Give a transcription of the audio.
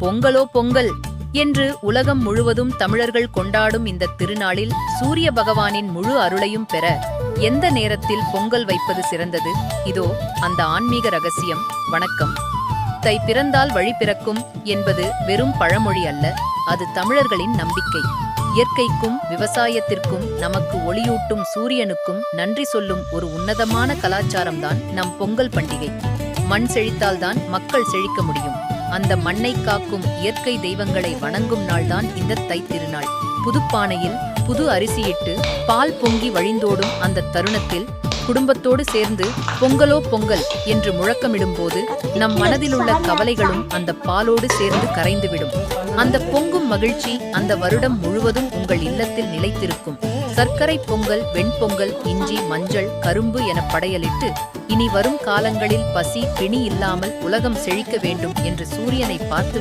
பொங்கலோ பொங்கல் என்று உலகம் முழுவதும் தமிழர்கள் கொண்டாடும் இந்த திருநாளில் சூரிய பகவானின் முழு அருளையும் பெற எந்த நேரத்தில் பொங்கல் வைப்பது சிறந்தது? இதோ அந்த ஆன்மீக ரகசியம். வணக்கம். தை பிறந்தால் வழி பிறக்கும் என்பது வெறும் பழமொழி அல்ல, அது தமிழர்களின் நம்பிக்கை. இயற்கைக்கும் விவசாயத்திற்கும் நமக்கு ஒளியூட்டும் சூரியனுக்கும் நன்றி சொல்லும் ஒரு உன்னதமான கலாச்சாரம்தான் நம் பொங்கல் பண்டிகை. மண் செழித்தால்தான் மக்கள் செழிக்க முடியும். அந்த மண்ணை காக்கும் இயற்கை தெய்வங்களை வணங்கும் நாள்தான் இந்த தை திருநாள். புதுப்பானையில் புது அரிசியிட்டு பால் பொங்கி வழிந்தோடும் அந்த தருணத்தில் குடும்பத்தோடு சேர்ந்து பொங்கலோ பொங்கல் என்று முழக்கமிடும்போது நம் மனதிலுள்ள கவலைகளும் அந்த பாலோடு சேர்ந்து கரைந்துவிடும். அந்த பொங்கும் மகிழ்ச்சி அந்த வருடம் முழுவதும் உங்கள் இல்லத்தில் நிலைத்திருக்கும். சர்க்கரை பொங்கல், வெண்பொங்கல், இஞ்சி, மஞ்சள், கரும்பு என படையலிட்டு இனி வரும் காலங்களில் பசி பிணி இல்லாமல் உலகம் செழிக்க வேண்டும் என்று சூரியனை பார்த்து